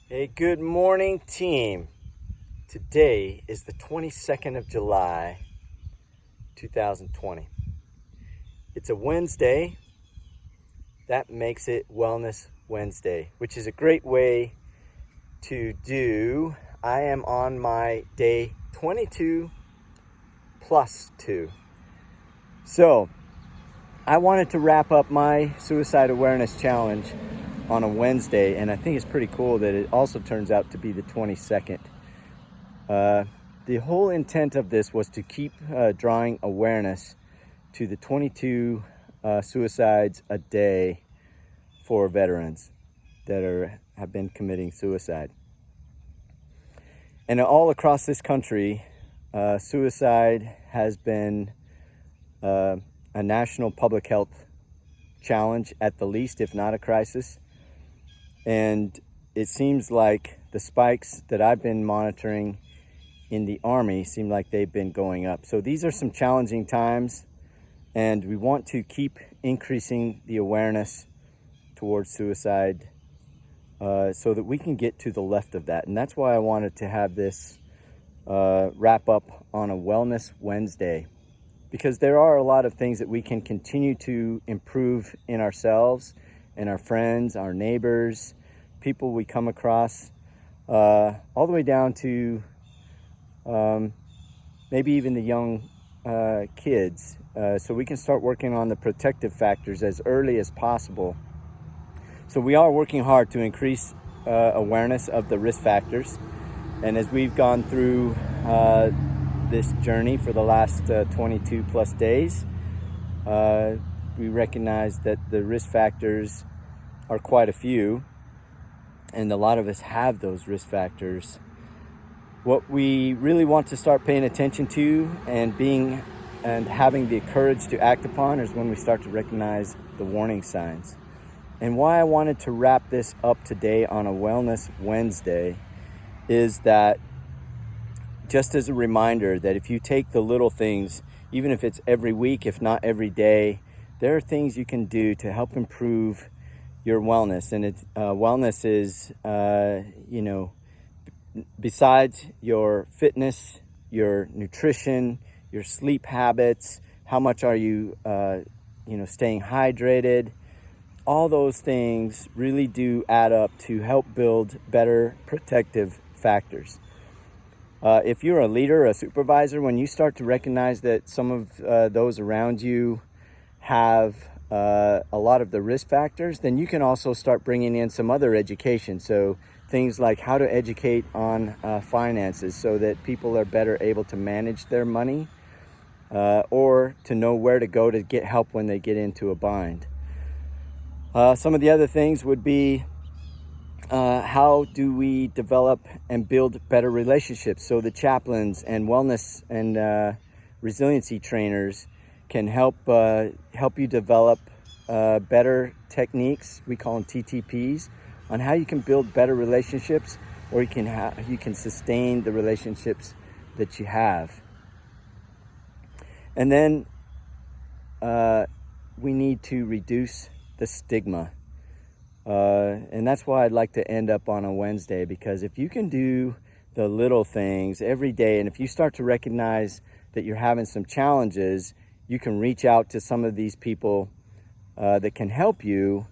Hey, good morning, team. Today is the 22nd of July, 2020. It's a Wednesday. That makes it Wellness Wednesday, which is a great way to do. I am on my day 22 plus 2. So, I wanted to wrap up my suicide awareness challenge on a Wednesday, and I think it's pretty cool that it also turns out to be the 22nd. The whole intent of this was to keep drawing awareness to the 22 suicides a day for veterans that have been committing suicide. And all across this country, suicide has been a national public health challenge at the least, if not a crisis. And it seems like the spikes that I've been monitoring in the Army seem like they've been going up. So these are some challenging times, and we want to keep increasing the awareness towards suicide so that we can get to the left of that. And that's why I wanted to have this wrap up on a Wellness Wednesday, because there are a lot of things that we can continue to improve in ourselves and our friends, our neighbors, people we come across, all the way down to maybe even the young kids, so we can start working on the protective factors as early as possible. So we are working hard to increase awareness of the risk factors, and as we've gone through this journey for the last 22 plus days, we recognize that the risk factors are quite a few, and a lot of us have those risk factors. What we really want to start paying attention to and having the courage to act upon is when we start to recognize the warning signs. And why I wanted to wrap this up today on a Wellness Wednesday is that, just as a reminder, that if you take the little things, even if it's every week, if not every day, there are things you can do to help improve your wellness. And wellness is, besides your fitness, your nutrition, your sleep habits, how much are you, staying hydrated, all those things really do add up to help build better protective factors. If you're a leader, a supervisor, when you start to recognize that some of those around you have a lot of the risk factors, then you can also start bringing in some other education. So things like how to educate on finances so that people are better able to manage their money, or to know where to go to get help when they get into a bind. Some of the other things would be how do we develop and build better relationships? So the chaplains and wellness and resiliency trainers can help you develop better techniques. We call them TTPs, on how you can build better relationships, or you can sustain the relationships that you have. And then we need to reduce the stigma. And that's why I'd like to end up on a Wednesday, because if you can do the little things every day, and if you start to recognize that you're having some challenges, you can reach out to some of these people that can help you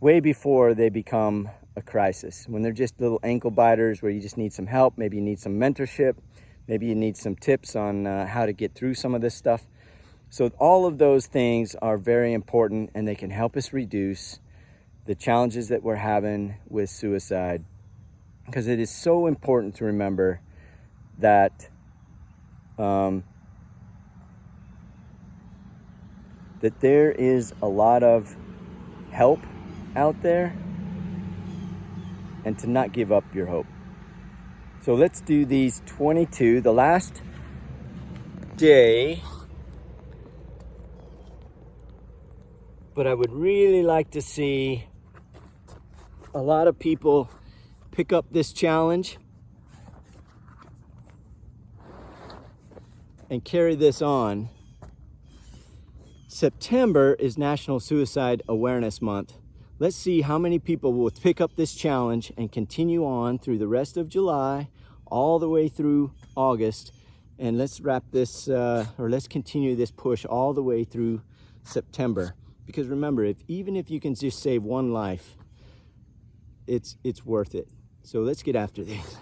way before they become a crisis. When they're just little ankle biters where you just need some help, maybe you need some mentorship, maybe you need some tips on how to get through some of this stuff. So all of those things are very important, and they can help us reduce the challenges that we're having with suicide, because it is so important to remember that that there is a lot of help out there, and to not give up your hope. So let's do these 22, the last day. But I would really like to see a lot of people pick up this challenge and carry this on. September is National Suicide Awareness Month. Let's see how many people will pick up this challenge and continue on through the rest of July, all the way through August. And let's wrap this, or let's continue this push all the way through September. Because remember, even if you can just save one life, it's worth it. So let's get after this.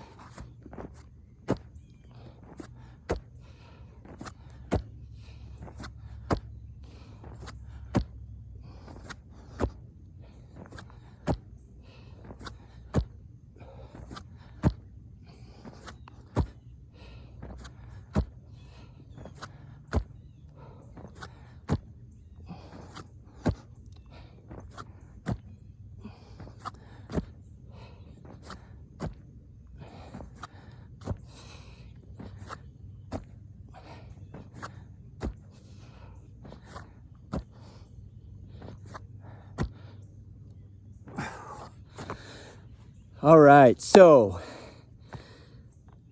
All right, so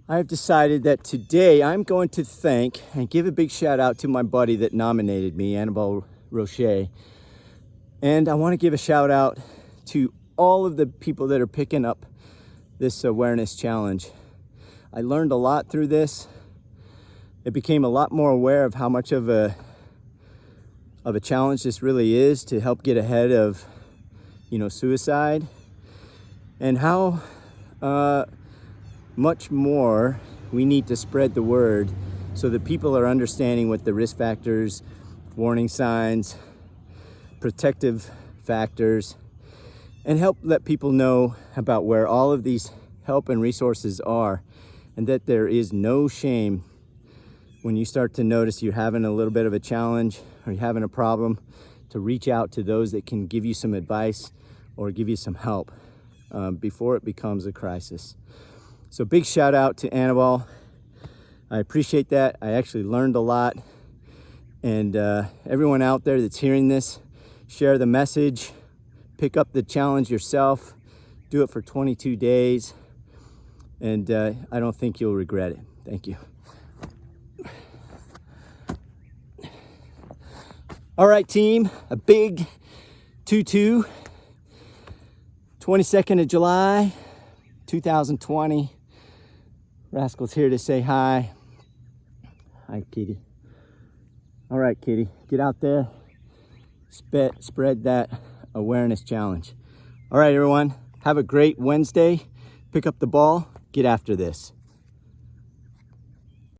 I've decided that today I'm going to thank and give a big shout out to my buddy that nominated me, Annabelle Rocher. And I want to give a shout out to all of the people that are picking up this awareness challenge. I learned a lot through this. I became a lot more aware of how much of a challenge this really is to help get ahead of, suicide. And how much more we need to spread the word so that people are understanding what the risk factors, warning signs, protective factors, and help let people know about where all of these help and resources are, and that there is no shame when you start to notice you're having a little bit of a challenge or you're having a problem, to reach out to those that can give you some advice or give you some help before it becomes a crisis. So big shout out to Annabelle. I appreciate that. I actually learned a lot. And everyone out there that's hearing this, share the message, pick up the challenge yourself, do it for 22 days, and I don't think you'll regret it. Thank you. All right, team, a big 2-2. 22nd of July, 2020. Rascal's here to say hi. Hi, Kitty. All right, Kitty, get out there, spread that awareness challenge. All right, everyone, have a great Wednesday. Pick up the ball, get after this.